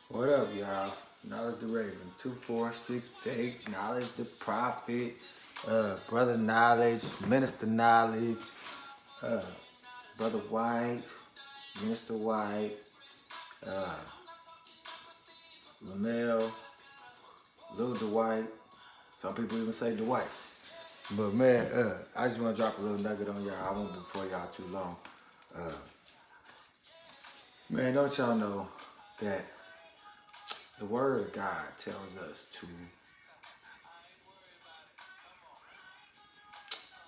What up, y'all? Knowledge the Raven, 2468, Knowledge the Prophet, Brother Knowledge, Minister Knowledge, uh, Brother White, Minister White, uh, Lamel, Lil Dwight. Some people even say Dwight. But man, I just want to drop a little nugget on y'all. I won't be before y'all too long. Man, don't y'all know that the Word of God tells us to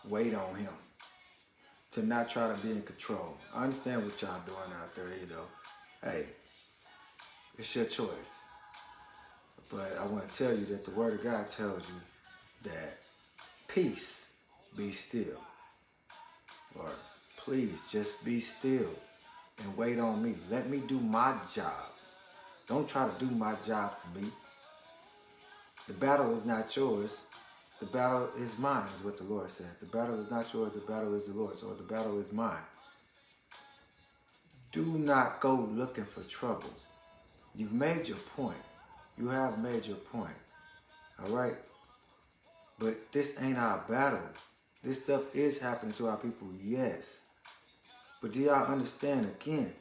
wait on Him, to not try to be in control. I understand what y'all doing out there, Hey, it's your choice. But I want to tell you that the Word of God tells you that peace, be still. Or please just be still and wait on me. Let me do my job. Don't try to do my job for me. The battle is not yours. The battle is mine, is what the Lord said. The battle is not yours, the battle is the Lord's, or the battle is mine. Do not go looking for trouble. You've made your point. You have made your point. All right? But this ain't our battle. This stuff is happening to our people, yes. But do y'all understand, again,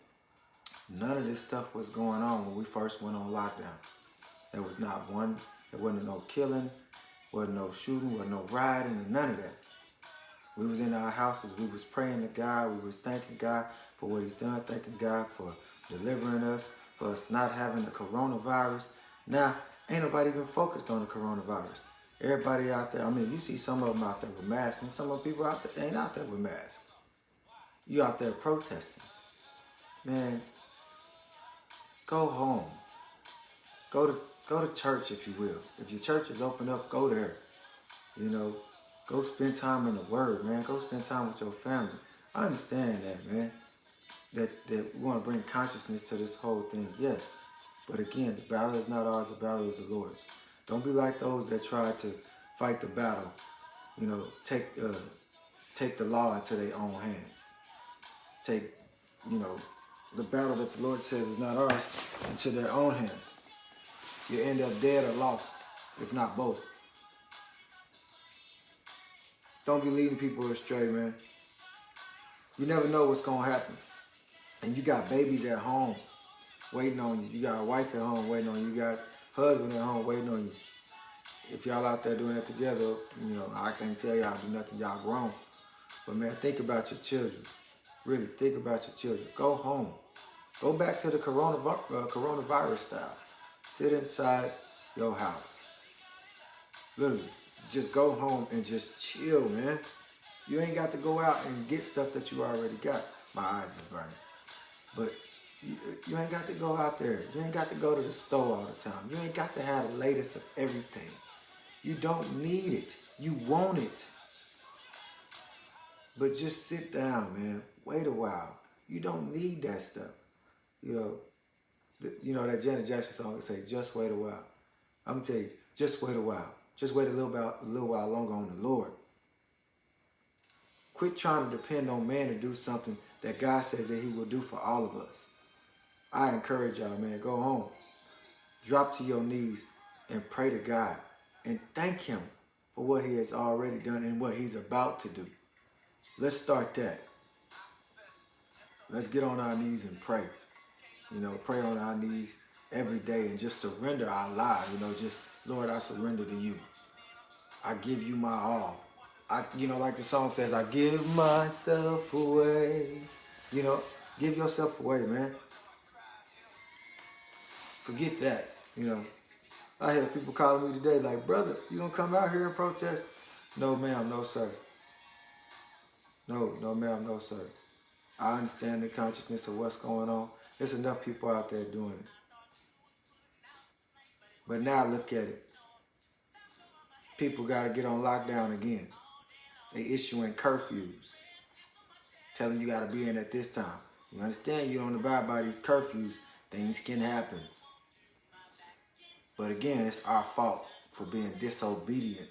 none of this stuff was going on when we first went on lockdown. There was not one, there wasn't no killing, wasn't no shooting, wasn't no rioting, and none of that. We was in our houses, we was praying to God, we was thanking God for what He's done, thanking God for delivering us, for us not having the coronavirus. Now, ain't nobody even focused on the coronavirus. Everybody out there, I mean, you see some of them out there with masks, and some of the people out there ain't out there with masks. You out there protesting. Man, go home. Go to church, if you will. If your church is open up, go there. Go spend time in the Word, man. Go spend time with your family. I understand that, man. That we want to bring consciousness to this whole thing, yes. But again, the battle is not ours, the battle is the Lord's. Don't be like those that try to fight the battle. Take the law into their own hands. Take, the battle that the Lord says is not ours into their own hands. You end up dead or lost, if not both. Don't be leading people astray, man. You never know what's going to happen. And you got babies at home waiting on you. You got a wife at home waiting on you. You got a husband at home waiting on you. If y'all out there doing it together, I can't tell y'all do nothing. Y'all grown. But man, think about your children. Really, think about your children. Go home. Go back to the coronavirus style. Sit inside your house. Literally, just go home and just chill, man. You ain't got to go out and get stuff that you already got. My eyes is burning. But you ain't got to go out there. You ain't got to go to the store all the time. You ain't got to have the latest of everything. You don't need it. You want it. But just sit down, man. Wait a while. You don't need that stuff. That Janet Jackson song that say, just wait a while. I'm going to tell you, just wait a while. Just wait a little while longer on the Lord. Quit trying to depend on man to do something that God says that He will do for all of us. I encourage y'all, man, go home. Drop to your knees and pray to God and thank Him for what He has already done and what He's about to do. Let's start that. Let's get on our knees and pray. Pray on our knees every day and just surrender our lives. Just, Lord, I surrender to you. I give you my all. Like the song says, I give myself away. Give yourself away, man. Forget that, I had people calling me today like, brother, you gonna come out here and protest? No, ma'am, no, sir. No, ma'am, no, sir. I understand the consciousness of what's going on. There's enough people out there doing it. But now look at it. People got to get on lockdown again. They issuing curfews. Telling you got to be in at this time. You understand you don't abide by these curfews, things can happen. But again, it's our fault for being disobedient.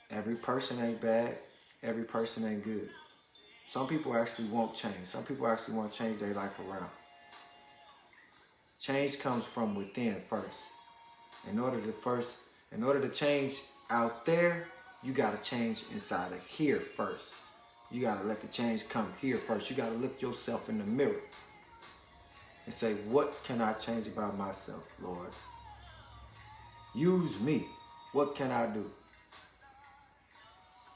Every person ain't bad. Every person ain't good. Some people actually won't change. Some people actually want to change their life around. Change comes from within first. In order to change out there, you got to change inside of here first. You got to let the change come here first. You got to look yourself in the mirror and say, what can I change about myself, Lord? Use me. What can I do?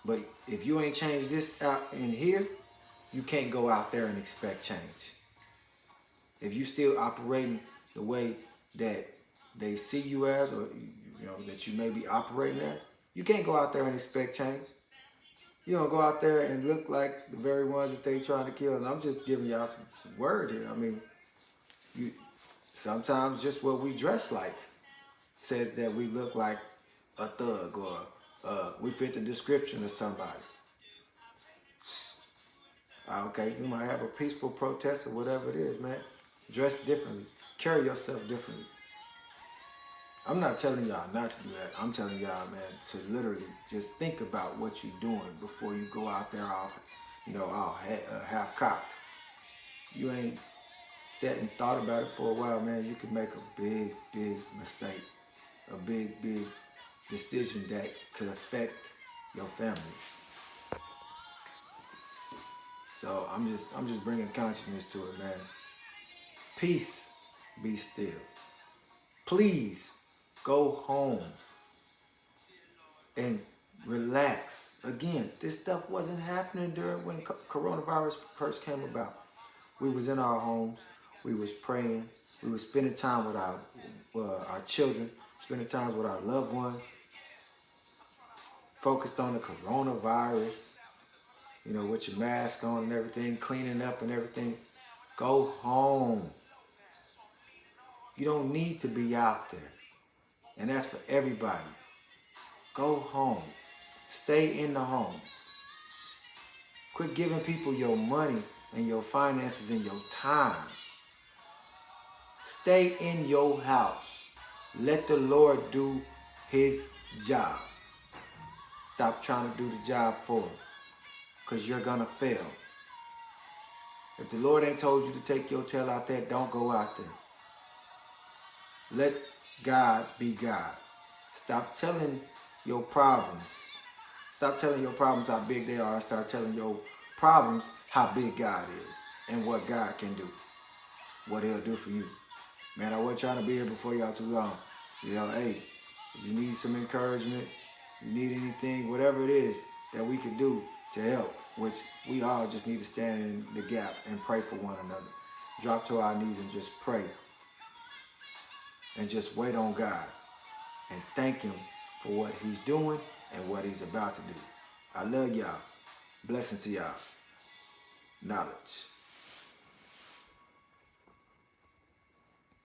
But if you ain't changed this out in here, you can't go out there and expect change. If you still operating the way that they see you as, or that you may be operating at, you can't go out there and expect change. You don't go out there and look like the very ones that they trying to kill. And I'm just giving y'all some word here. I mean, sometimes just what we dress like says that we look like a thug, or we fit the description of somebody. Okay, you might have a peaceful protest or whatever it is, man. Dress differently. Carry yourself differently. I'm not telling y'all not to do that. I'm telling y'all, man, to literally just think about what you're doing before you go out there all half-cocked. You ain't sat and thought about it for a while, man. You can make a big, big mistake. A big, big decision that could affect your family. So I'm just bringing consciousness to it, man. Peace, be still. Please go home and relax. Again, this stuff wasn't happening during when coronavirus first came about. We was in our homes. We was praying. We was spending time with our children, spending time with our loved ones. Focused on the coronavirus. With your mask on and everything, cleaning up and everything. Go home. You don't need to be out there. And that's for everybody. Go home. Stay in the home. Quit giving people your money and your finances and your time. Stay in your house. Let the Lord do his job. Stop trying to do the job for him, because you're going to fail. If the Lord ain't told you to take your tail out there, don't go out there. Let God be God. Stop telling your problems. Stop telling your problems how big they are, and start telling your problems how big God is and what God can do, what he'll do for you. Man, I wasn't trying to be here before y'all too long. Hey, if you need some encouragement, you need anything, whatever it is that we can do to help, which we all just need to stand in the gap and pray for one another. Drop to our knees and just pray. And just wait on God. And thank him for what he's doing and what he's about to do. I love y'all. Blessings to y'all. Knowledge.